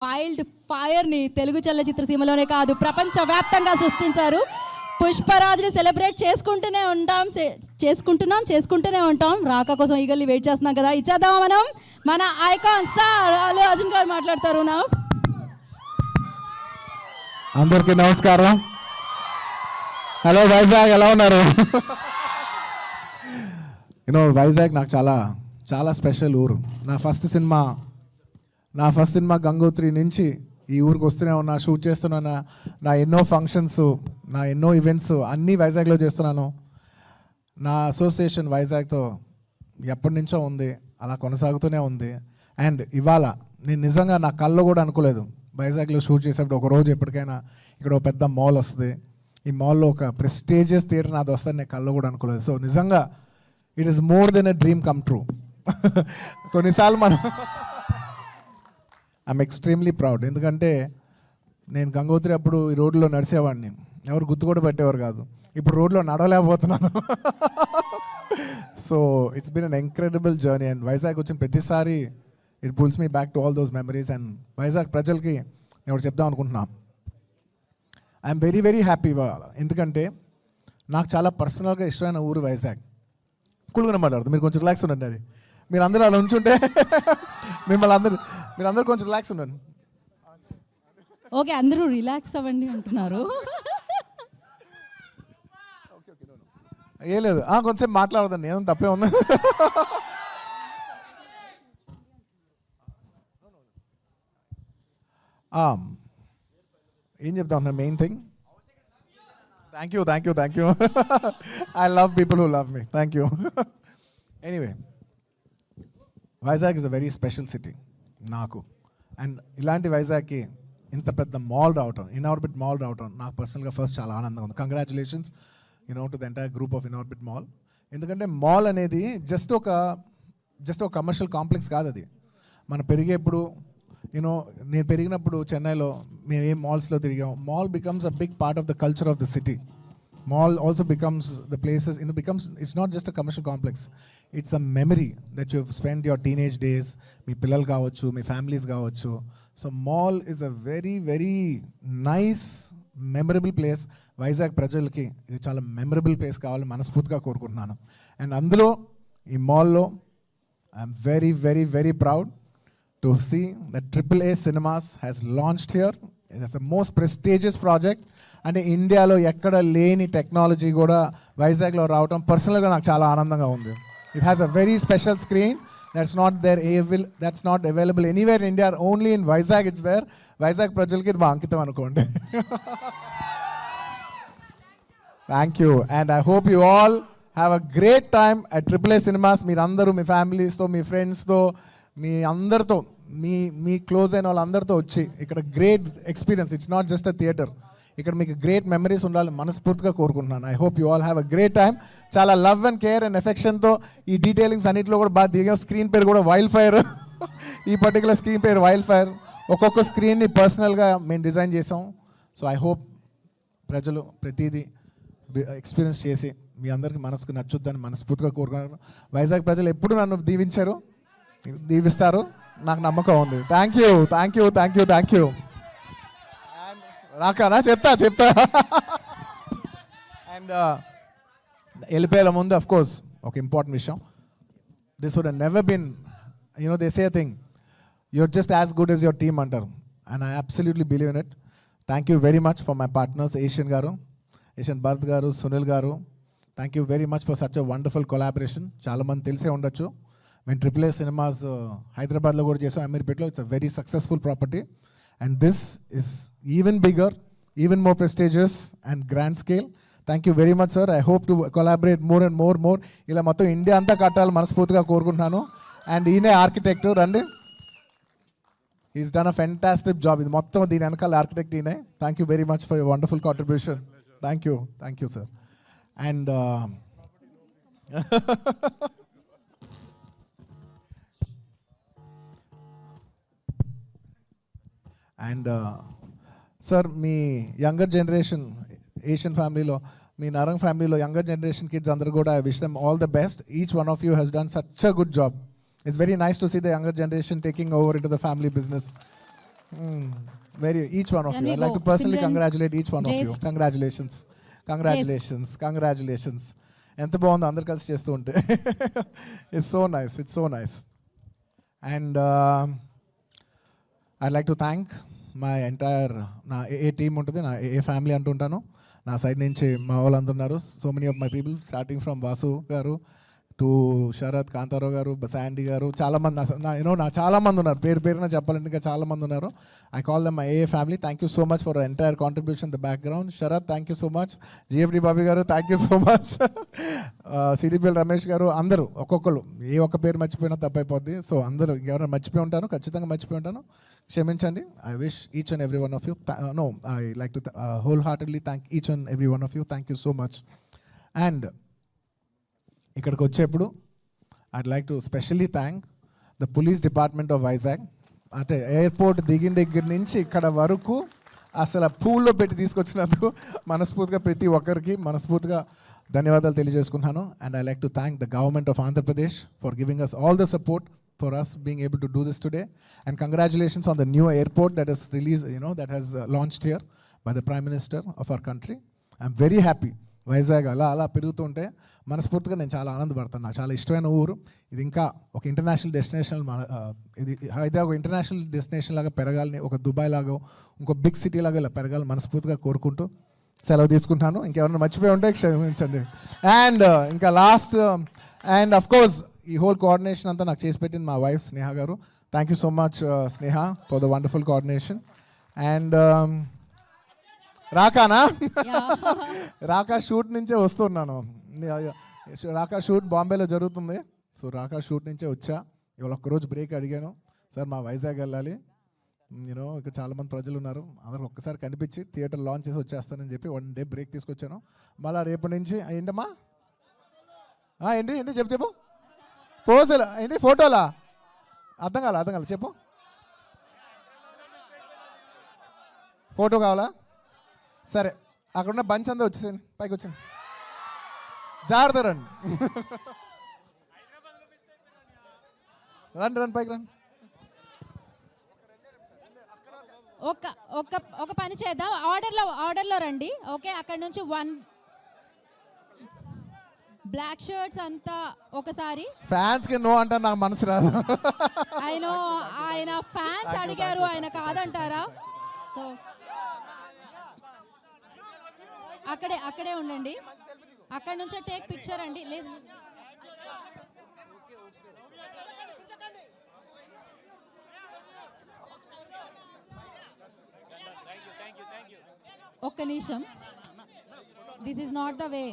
Wild ఫైర్ని Telugu చలనచిత్ర సీమలోనే కాదు ప్రపంచవ్యాప్తంగా సృష్టించారు. పుష్పరాజ్ని సెలబ్రేట్ చేసుకుంటూనే ఉంటాం. రాక కోసం ఈగల్ని వెయిట్ చేస్తున్నాం కదా, ఇచ్చేద్దాం మనం. మన ఐకాన్ స్టార్ అల్లు అర్జున్ గారు మాట్లాడతారు. నా అందరికీ నమస్కారం. హలో వైజాగ్, ఎలా ఉన్నారు? వైజాగ్ నాకు చాలా చాలా స్పెషల్ ఊరు. నా ఫస్ట్ సినిమా గంగోత్రి నుంచి ఈ ఊరికి వస్తూనే ఉన్నా, షూట్ చేస్తున్నా. నా ఎన్నో ఫంక్షన్స్, నా ఎన్నో ఈవెంట్స్ అన్నీ వైజాగ్లో చేస్తున్నాను. నా అసోసియేషన్ వైజాగ్తో ఎప్పటి నుంచో ఉంది, అలా కొనసాగుతూనే ఉంది. అండ్ ఇవాళ నేను నిజంగా నా కళ్ళు కూడా అనుకోలేదు వైజాగ్లో షూట్ చేసేప్పుడు ఒకరోజు ఎప్పటికైనా ఇక్కడ ఒక పెద్ద మాల్ వస్తుంది, ఈ మాల్లో ఒక ప్రెస్టీజియస్ థియేటర్ నాది వస్తుంది, నేను కళ్ళు కూడా అనుకోలేదు. సో నిజంగా it is more than a dream come true. కొన్నిసార్లు మనం ఐఎమ్ ఎక్స్ట్రీమ్లీ ప్రౌడ్. ఎందుకంటే నేను గంగోత్రి అప్పుడు ఈ రోడ్లో నడిచేవాడిని, ఎవరు గుర్తు కూడా పెట్టేవారు కాదు. ఇప్పుడు రోడ్లో నడవలేకపోతున్నాను. So it's been an incredible journey. And Vizag వచ్చిన ప్రతిసారి it pulls me back to all those memories. And Vizag ప్రజలకి నేను ఒకటి చెప్దాం అనుకుంటున్నాను. I'm very very happy. ఎందుకంటే నాకు చాలా పర్సనల్గా ఇష్టమైన ఊరు వైజాగ్. కూల్గానే మాట్లాడుతుంది, మీరు కొంచెం రిలాక్స్ ఉండండి. అది మీరు అందరూ అలా ఉంచుంటే మీరందరూ కొంచెం రిలాక్స్ ఉండండి. ఓకే, అందరూ రిలాక్స్ అవ్వండి అంటున్నారు. ఏ లేదు, కొంచెం మాట్లాడదండి, ఏదో తప్పే ఉంది. ఏం చెప్తా ఉన్నా, main thing, thank you. I love people who love me. Thank you. Anyway, Vizag is a very special city నాకు. అండ్ ఇలాంటి వైజాగ్కి ఇంత పెద్ద మాల్ రావటం, ఇన్ఆర్బిట్ మాల్ రావటం నాకు పర్సనల్గా ఫస్ట్ చాలా ఆనందంగా ఉంది. Congratulations to the entire group of Inorbit mall. ఎందుకంటే మాల్ అనేది జస్ట్ ఒక కమర్షియల్ కాంప్లెక్స్ కాదు. అది మనం పెరిగేప్పుడు నేను పెరిగినప్పుడు చెన్నైలో మేము ఏం మాల్స్లో తిరిగాం. Mall becomes a big part of the culture of the city. Mall also becomes the places, it's not just a commercial complex. It's a memory that you've spent your teenage days, మీ పిల్లలు కావచ్చు, మీ families కావచ్చు. So mall is a very very nice memorable place. Vizag ప్రజలకి ఇది చాలా memorable place కావాలని మనస్ఫూర్తిగా కోరుకుంటున్నాను. And అందులో ఈ మాల్లో I'm very very very proud to see that AAA Cinemas has launched here. It's the most prestigious project. అంటే ఇండియాలో ఎక్కడ లేని టెక్నాలజీ కూడా వైజాగ్లో రావటం పర్సనల్గా నాకు చాలా ఆనందంగా ఉంది. It has a very special screen that's not available anywhere in India, only in Vizag it's there. Vizag ప్రజలకి ఇది మా అంకితం అనుకోండి. Thank you. And I hope you all have a great time at AAA Cinemas. మీరందరూ మీ ఫ్యామిలీస్తో, మీ ఫ్రెండ్స్తో, మీ అందరితో, మీ close అయిన వాళ్ళందరితో వచ్చి ఇక్కడ great experience. It's not just a theatre, ఇక్కడ మీకు గ్రేట్ మెమరీస్ ఉండాలని మనస్ఫూర్తిగా కోరుకుంటున్నాను. I hope you all have a great time. చాలా లవ్ అండ్ కేర్ అండ్ ఎఫెక్షన్తో ఈ డీటెయిలింగ్స్ అన్నింటిలో కూడా బాగా దిగా. స్క్రీన్ పేరు కూడా వైల్డ్ ఫైర్. ఈ పర్టికులర్ స్క్రీన్ పేరు వైల్డ్ ఫైర్. ఒక్కొక్క స్క్రీన్ని పర్సనల్గా మేము డిజైన్ చేసాం. సో ఐ హోప్ ప్రజలు ప్రతిదీ ఎక్స్పీరియన్స్ చేసి మీ అందరికీ మనసుకు నచ్చుద్దని మనస్ఫూర్తిగా కోరుకున్నాను. వైజాగ్ ప్రజలు ఎప్పుడు నన్ను దీవిస్తారు, నాకు నమ్మకం ఉంది. Thank you. రాకనా చెప్తా. అండ్ వెళ్ళిపోయేలా ముందు అఫ్ కోర్స్ ఒక ఇంపార్టెంట్ విషయం. This would never been they say thing, you're just as good as your team అంటారు. And I absolutely believe in it. Thank you very much for my partners, Asian Bharat garu, Sunil garu. Thank you very much for such a wonderful collaboration. చాలామంది తెలిసే ఉండొచ్చు, మేము AAA Cinemas హైదరాబాద్లో కూడా చేసాం, అమీర్పేట్లో. It's a very successful property. And this is even bigger, even more prestigious and grand scale. Thank you very much, sir. I hope to collaborate more and more. ఇలా మొత్తం ఇండియా అంతా కట్టాలి మనస్ఫూర్తిగా కోరుకుంటున్నాను. అండ్ ఈయనే ఆర్కిటెక్ట్ రండి. Is done a fantastic job. ఇది మొత్తం దీని వెనకాల ఆర్కిటెక్ట్ ఈయనే. Thank you very much for your wonderful contribution. Thank you sir. And and sir, me younger generation Asian ఫ్యామిలీలో, మీ నరంగ్ ఫ్యామిలీలో యంగర్ జనరేషన్ కిడ్స్ అందరూ కూడా I wish them all the best. Each one of you has done such a good job. It's very nice to see the younger generation taking over into the family business. Very, each one of Can you. we I'd like go? to personally Simran, congratulate each one of you. Jayest. Congratulations. Congratulations. Congratulations. ఎంత బాగుంది అందరు కలిసి చేస్తూ ఉంటే. It's so nice. It's so nice. And I'd like to thank my entire నా ఏ team ఉంటుంది, నా ఏ family అంటుంటాను. నా సైడ్ నుంచి మా వాళ్ళందరూ ఉన్నారు. So many of my people starting from Vasu గారు టు శరత్, కాంతారావు గారు, శాండీ గారు, చాలామంది నా చాలామంది ఉన్నారు. పేరున చెప్పాలంటే ఇంకా చాలామంది ఉన్నారు. I call them my a family. Thank you so much for entire contribution the background. Sharath, thank you so much. GFD Bobby garu, thank you so much. CDPL Ramesh garu, అందరూ ఒక్కొక్కరు ఏ ఒక్క పేరు మర్చిపోయినా తప్పైపోద్ది. సో అందరూ ఎవరైనా మర్చిపోయి ఉంటాను, ఖచ్చితంగా మర్చిపోయి ఉంటాను, క్షమించండి. I wish each and every one of you I like to whole heartedly thank each and every one of you. Thank you so much. And ఇక్కడికి వచ్చేప్పుడు I'd like to specially thank the police department of Vizag. అంటే airport దిగిన దగ్గర నుంచి ఇక్కడ వరకు అసలు పూల్లో పెట్టి తీసుకొచ్చినందుకు మనస్ఫూర్తిగా ప్రతి ఒక్కరికి మనస్ఫూర్తిగా ధన్యవాదాలు తెలియజేసుకుంటున్నాను. And I like to thank the government of Andhra Pradesh for giving us all the support for us being able to do this today, and congratulations on the new airport that is released, that has launched here by the Prime Minister of our country. I'm very happy. Vizag అలా పెరుగుతుంటే మనస్ఫూర్తిగా నేను చాలా ఆనందపడతాను. నాకు చాలా ఇష్టమైన ఊరు ఇది. ఇంకా ఒక ఇంటర్నేషనల్ డెస్టినేషన్, ఇది హైదరాబాద్ ఒక ఇంటర్నేషనల్ డెస్టినేషన్ లాగా పెరగాలని, ఒక దుబాయ్ లాగా ఇంకో బిగ్ సిటీ లాగా ఇలా పెరగాలని మనస్ఫూర్తిగా కోరుకుంటూ సెలవు తీసుకుంటాను. ఇంకెవరైనా మర్చిపోయి ఉంటే క్షమించండి. అండ్ ఇంకా లాస్ట్ అండ్ అఫ్ కోర్స్ ఈ హోల్ కోఆర్డినేషన్ అంతా నాకు చేసి పెట్టింది మా wife Sneha garu. Thank you so much Sneha for the wonderful coordination. And రాకానా రాకా షూట్ నుంచే వస్తున్నాను. రాకా షూట్ బాంబేలో జరుగుతుంది. సో రాకా షూట్ నుంచే వచ్చా. ఇవాళ ఒక్కరోజు బ్రేక్ అడిగాను, సార్ మా వైజాగ్ వెళ్ళాలి, ఇక్కడ చాలామంది ప్రజలు ఉన్నారు, అందరికి ఒక్కసారి కనిపించి థియేటర్ లాంచ్ చేసి వచ్చేస్తానని చెప్పి 1 డే బ్రేక్ తీసుకొచ్చాను. మళ్ళీ రేపటి నుంచి ఏంటమ్మా ఏంటి చెప్పు పోజులు ఏంటి ఫోటోలా అర్థం కాల చెప్పు. ఫోటో కావాలా? సరే, అక్కడున్న బంచ్ అంతా వచ్చేసాను, పైకి వచ్చాను, జాగ్రత్త రండి. రండి పైకి రండి. ఒక పని చేద్దాం, ఆర్డర్లో రండి. ఓకే, అక్కడ నుంచి 1 బ్లాక్ షర్ట్స్ అంతా ఒకసారి. ఫ్యాన్స్ కి నో అంటారు, నాకు మనసు రాదు. ఆయన ఫ్యాన్స్ అడిగారు, ఆయన కాదంటారా? సో అక్కడే ఉండండి. అక్కడ నుంచే టేక్ పిక్చర్ అండి. లేదు, ఒక్క నిమిషం. This is not the way.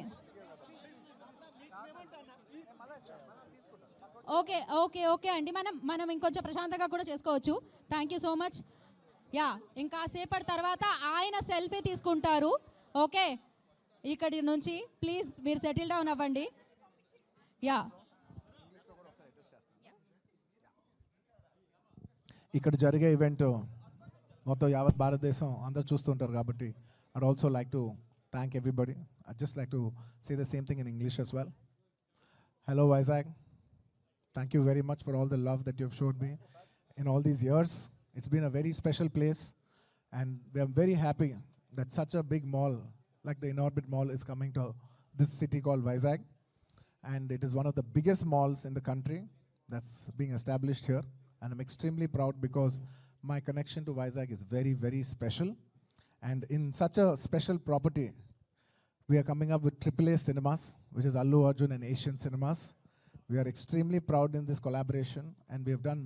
Okay అండి, మనం ఇంకొంచెం ప్రశాంతంగా కూడా చేసుకోవచ్చు. Thank you so much. Yeah, ఇంకా సేపటి తర్వాత ఆయన సెల్ఫీ తీసుకుంటారు. ఓకే, ఇక్కడి నుంచి ప్లీజ్ మీరు సెటిల్ డౌన్ అవ్వండి. యా, ఇక్కడ జరిగే ఈవెంట్ మొత్తం యావత్ భారతదేశం అందరూ చూస్తుంటారు కాబట్టి I'd also like to thank everybody. I'd just like to say the same thing in English as well. Hello Vizag. Thank you very much for all the love that you've showed me in all these years. It's been a very special place, and we are very happy that such a big mall like the Inorbit Mall is coming to this city called Vizag, and it is one of the biggest malls in the country that's being established here, and I'm extremely proud because my connection to Vizag is very, very special. And in such a special property, we are coming up with AAA Cinemas, which is Allu Arjun and Asian Cinemas. We are extremely proud in this collaboration, and we have done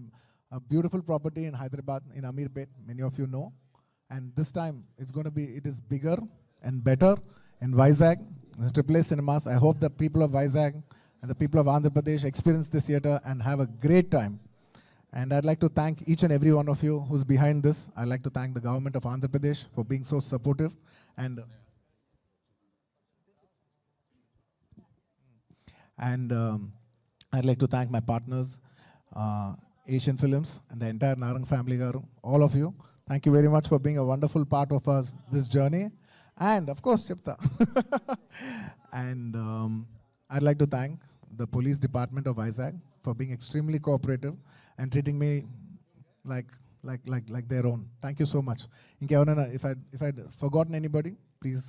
a beautiful property in Hyderabad, in Ameerpet, many of you know. And this time, it is bigger and better in Vizag. It's AAA Cinemas. I hope the people of Vizag and the people of Andhra Pradesh experience this theater and have a great time. And I'd like to thank each and every one of you who's behind this. I'd like to thank the government of Andhra Pradesh for being so supportive. And I'd like to thank my partners, Asian Films, and the entire Narang family, garu, all of you. Thank you very much for being a wonderful part of us this journey. And of course, Chipta. And I'd like to thank the police department of Vizag for being extremely cooperative and treating me like like their own. Thank you so much. If I'd forgotten anybody, please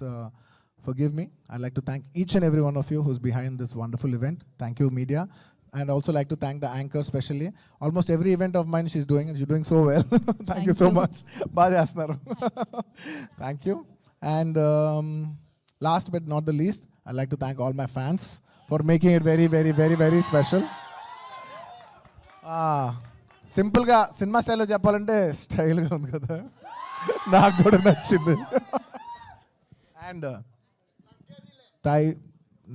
forgive me. I'd like to thank each and every one of you who's behind this wonderful event. Thank you, media. And also like to thank the anchor especially. Almost every event of mine she's doing, and she's doing so well. Thank you so you. much. Baga chestunaru. Thank you. And last but not the least, I'd like to thank all my fans for making it very, very, very, very special. సింపుల్గా cinema స్టైల్లో చెప్పాలంటే స్టైల్గా ఉంది కదా, నాకు కూడా నచ్చింది. And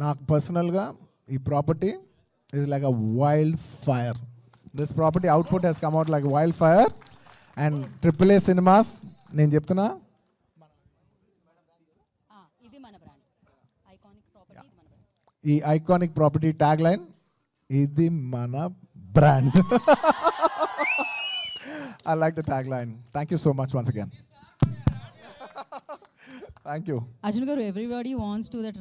నాకు పర్సనల్గా ఈ property is like a wildfire. This property output has come out like wildfire. And AAA Cinemas, నేను చెప్తున్నా, ఇది మన బ్రాండ్ ఐకానిక్ ప్రాపర్టీ, ఇది మన బ్రాండ్. ఈ ఐకానిక్ ప్రాపర్టీ ట్యాగ్ లైన్ ఇది మన brand. I like the tagline. Thank you so much once again. Thank you. Arjun garu, everybody wants to that